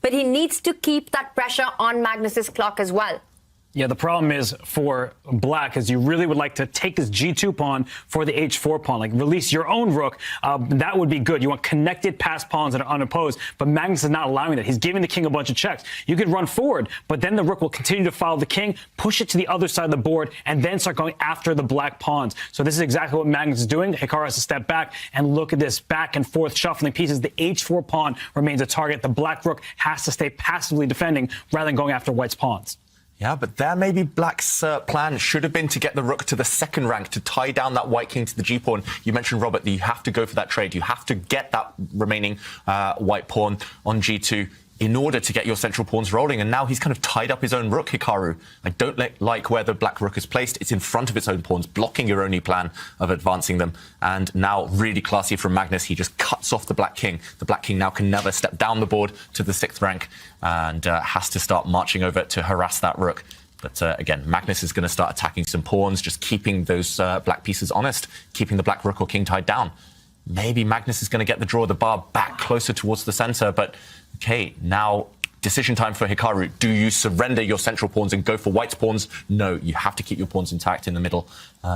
but he needs to keep that pressure on Magnus's clock as well. Yeah, the problem is for black is you really would like to take this G2 pawn for the H4 pawn, like release your own rook. That would be good. You want connected passed pawns that are unopposed, but Magnus is not allowing that. He's giving the king a bunch of checks. You could run forward, but then the rook will continue to follow the king, push it to the other side of the board, and then start going after the black pawns. So this is exactly what Magnus is doing. Hikaru has to step back and look at this back and forth shuffling pieces. The H4 pawn remains a target. The black rook has to stay passively defending rather than going after white's pawns. Yeah, but there maybe black's plan should have been to get the rook to the second rank, to tie down that white king to the g-pawn. You mentioned, Robert, that you have to go for that trade. You have to get that remaining white pawn on g2 in order to get your central pawns rolling. And now he's kind of tied up his own rook, Hikaru. I don't like where the black rook is placed. It's in front of its own pawns, blocking your only plan of advancing them. And now, really classy from Magnus, he just cuts off the black king. The black king now can never step down the board to the 6th rank and has to start marching over to harass that rook. But again, Magnus is going to start attacking some pawns, just keeping those black pieces honest, keeping the black rook or king tied down. Maybe Magnus is going to get the draw of the bar back closer towards the center, but okay, now decision time for Hikaru. Do you surrender your central pawns and go for white's pawns? No, you have to keep your pawns intact in the middle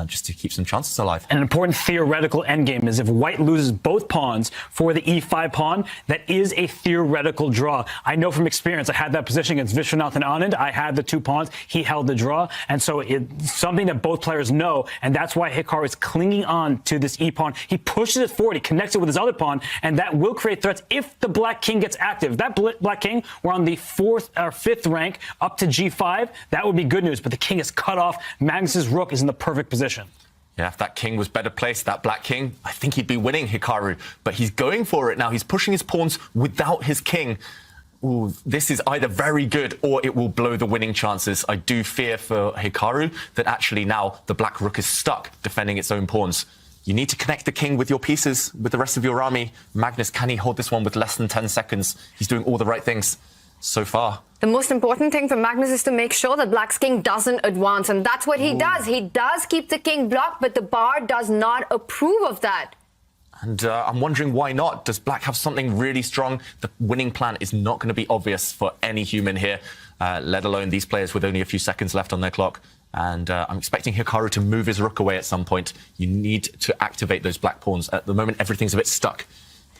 just to keep some chances alive. An important theoretical endgame is if white loses both pawns for the e5 pawn, that is a theoretical draw. I know from experience, I had that position against Vishwanath and Anand. I had the 2 pawns. He held the draw. And so it's something that both players know. And that's why Hikaru is clinging on to this e-pawn. He pushes it forward. He connects it with his other pawn. And that will create threats if the black king gets active. If that black king were on the 4th or 5th rank up to g5, that would be good news. But the king is cut off. Magnus's rook is in the perfect position. Yeah, if that king was better placed, that black king, I think he'd be winning, Hikaru. But he's going for it now. He's pushing his pawns without his king. Ooh, this is either very good or it will blow the winning chances. I do fear for Hikaru that actually now the black rook is stuck defending its own pawns. You need to connect the king with your pieces, with the rest of your army. Magnus, can he hold this one with less than 10 seconds? He's doing all the right things so far. The most important thing for Magnus is to make sure that black's king doesn't advance, and that's what he does. He does keep the king blocked, but the bar does not approve of that. And I'm wondering why not? Does black have something really strong? The winning plan is not going to be obvious for any human here, let alone these players with only a few seconds left on their clock. And I'm expecting Hikaru to move his rook away at some point. You need to activate those black pawns. At the moment, everything's a bit stuck.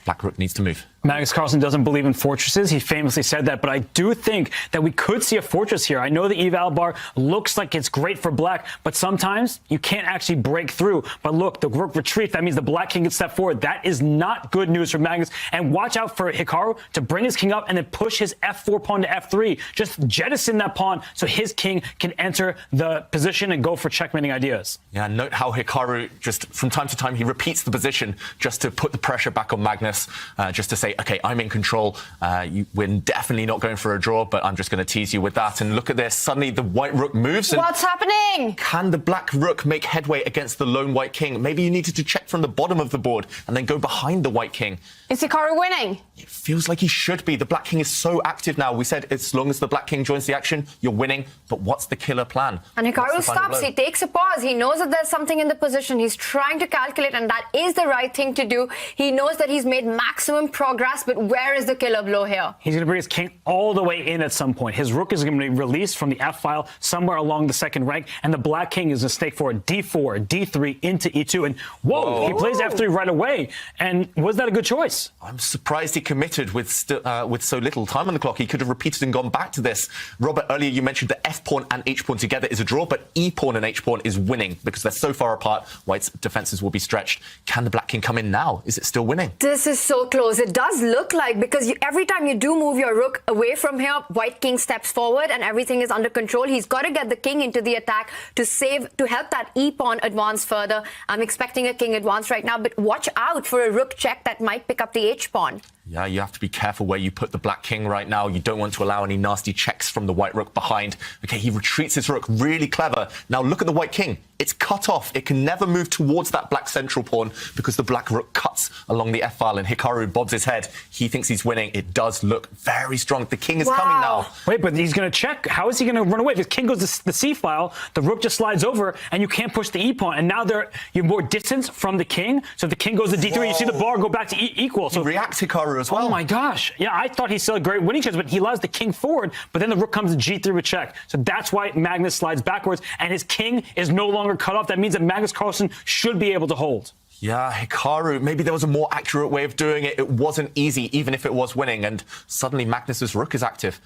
Black rook needs to move. Magnus Carlsen doesn't believe in fortresses. He famously said that, but I do think that we could see a fortress here. I know the eval bar looks like it's great for black, but sometimes you can't actually break through. But look, the rook retreats. That means the black king can step forward. That is not good news for Magnus. And watch out for Hikaru to bring his king up and then push his f4 pawn to f3. Just jettison that pawn so his king can enter the position and go for checkmating ideas. Yeah, note how Hikaru just from time to time, he repeats the position just to put the pressure back on Magnus, just to say, okay, I'm in control. We're definitely not going for a draw, but I'm just going to tease you with that. And look at this. Suddenly the white rook moves. And what's happening? Can the black rook make headway against the lone white king? Maybe you needed to check from the bottom of the board and then go behind the white king. Is Hikaru winning? It feels like he should be. The black king is so active now. We said as long as the black king joins the action, you're winning. But what's the killer plan? And Hikaru stops. He takes a pause. He knows that there's something in the position. He's trying to calculate, and that is the right thing to do. He knows that he's made maximum progress, but where is the killer blow here? He's going to bring his king all the way in at some point. His rook is going to be released from the f-file somewhere along the 2nd rank, and the black king is going to stake for d4, d3 into e2. And whoa, he plays f3 right away. And was that a good choice? I'm surprised he committed with so little time on the clock. He could have repeated and gone back to this. Robert, earlier you mentioned that f-pawn and h-pawn together is a draw, but e-pawn and h-pawn is winning because they're so far apart. White's defenses will be stretched. Can the black king come in now? Is it still winning? This is so close. It does look like, because every time you do move your rook away from here, white king steps forward and everything is under control. He's got to get the king into the attack to help that e-pawn advance further. I'm expecting a king advance right now, but watch out for a rook check that might pick up the h-pawn. Yeah, you have to be careful where you put the black king right now. You don't want to allow any nasty checks from the white rook behind. Okay, he retreats his rook. Really clever. Now look at the white king. It's cut off. It can never move towards that black central pawn because the black rook cuts along the f-file, and Hikaru bobs his head. He thinks he's winning. It does look very strong. The king is coming now. Wait, but he's going to check. How is he going to run away? If his king goes to the c-file, the rook just slides over, and you can't push the e-pawn. And now you're more distance from the king. So if the king goes to d3, you see the bar go back to equal. So react, Hikaru. Hikaru as well. Oh my gosh. Yeah, I thought he still had great winning chance, but he allows the king forward, but then the rook comes to g3 with check. So that's why Magnus slides backwards, and his king is no longer cut off. That means that Magnus Carlsen should be able to hold. Yeah, Hikaru, maybe there was a more accurate way of doing it. It wasn't easy, even if it was winning, and suddenly Magnus's rook is active.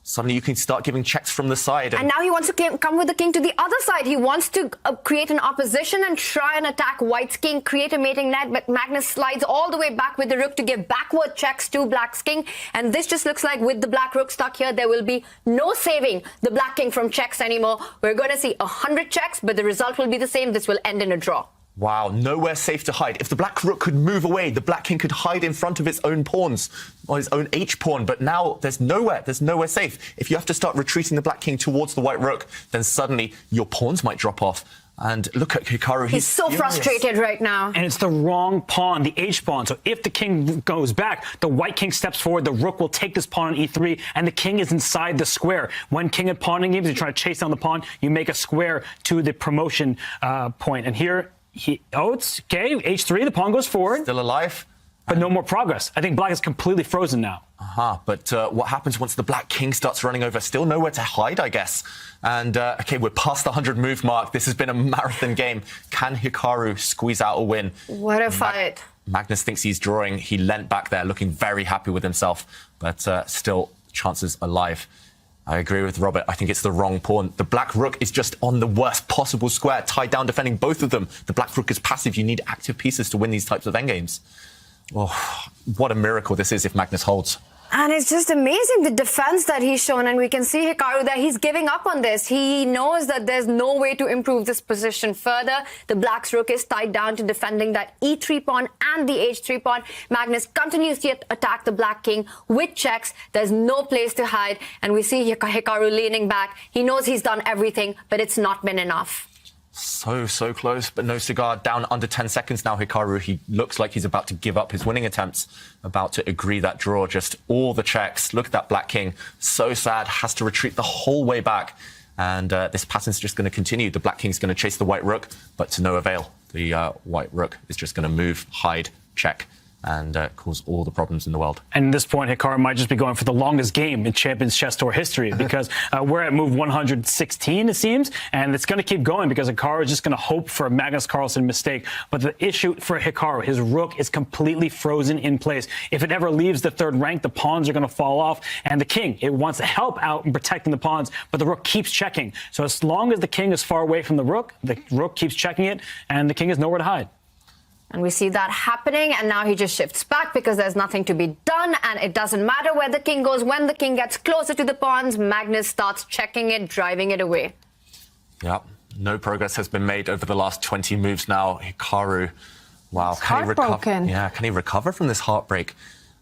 Suddenly you can start giving checks from the side. And now he wants to come with the king to the other side. He wants to create an opposition and try and attack White's king, create a mating net, but Magnus slides all the way back with the rook to give backward checks to Black's king. And this just looks like with the Black rook stuck here, there will be no saving the Black king from checks anymore. We're going to see 100 checks, but the result will be the same. This will end in a draw. Wow, nowhere safe to hide. If the Black rook could move away, the Black king could hide in front of its own pawns, or his own h-pawn, but now there's nowhere safe. If you have to start retreating the Black king towards the White rook, then suddenly your pawns might drop off. And look at Hikaru. He's so frustrated right now. And it's the wrong pawn, the h-pawn. So if the king goes back, the White king steps forward, the rook will take this pawn on e3, and the king is inside the square. When king and pawning games, you try to chase down the pawn, you make a square to the promotion point. And here, it's okay, h3, the pawn goes forward. Still alive. But no more progress. I think Black is completely frozen now. But what happens once the Black king starts running over? Still nowhere to hide, I guess. And, okay, we're past the 100 move mark. This has been a marathon game. Can Hikaru squeeze out a win? What a fight. Magnus thinks he's drawing. He leant back there looking very happy with himself, but still chances alive. I agree with Robert. I think it's the wrong pawn. The Black rook is just on the worst possible square, tied down defending both of them. The Black rook is passive. You need active pieces to win these types of endgames. Oh, what a miracle this is if Magnus holds. And it's just amazing, the defense that he's shown. And we can see Hikaru that he's giving up on this. He knows that there's no way to improve this position further. The Black's rook is tied down to defending that e3 pawn and the h3 pawn. Magnus continues to attack the Black king with checks. There's no place to hide. And we see Hikaru leaning back. He knows he's done everything, but it's not been enough. So close, but no cigar. Down under 10 seconds now, Hikaru. He looks like he's about to give up his winning attempts, about to agree that draw. Just all the checks. Look at that Black king. So sad, has to retreat the whole way back. And this pattern's just going to continue. The Black king's going to chase the White rook, but to no avail. The White rook is just going to move, hide, check, and cause all the problems in the world. And at this point, Hikaru might just be going for the longest game in Champions Chess Tour history because we're at move 116, it seems, and it's going to keep going because Hikaru is just going to hope for a Magnus Carlsen mistake. But the issue for Hikaru, his rook is completely frozen in place. If it ever leaves the third rank, the pawns are going to fall off, and the king, it wants to help out in protecting the pawns, but the rook keeps checking. So as long as the king is far away from the rook keeps checking it, and the king has nowhere to hide. And we see that happening, and now he just shifts back because there's nothing to be done, and it doesn't matter where the king goes. When the king gets closer to the pawns, Magnus starts checking it, driving it away. Yeah, no progress has been made over the last 20 moves now. Hikaru, wow, can he recover? Yeah, can he recover from this heartbreak?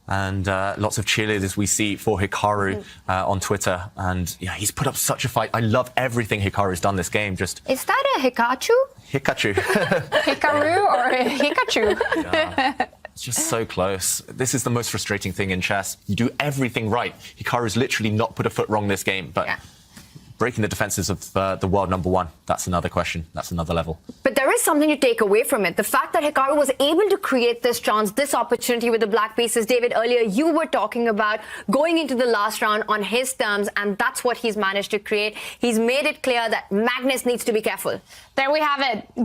And lots of cheerleaders we see for Hikaru on Twitter. And yeah, he's put up such a fight. I love everything Hikaru's done this game. Just Is that a Hikachu? Hikachu. Hikaru or Hikachu? Yeah. It's just so close. This is the most frustrating thing in chess. You do everything right. Hikaru's literally not put a foot wrong this game. But breaking the defenses of the world #1, that's another question. That's another level. But there is something to take away from it. The fact that Hikaru was able to create this chance, this opportunity with the Black pieces. David, earlier you were talking about going into the last round on his terms, and that's what he's managed to create. He's made it clear that Magnus needs to be careful. There we have it.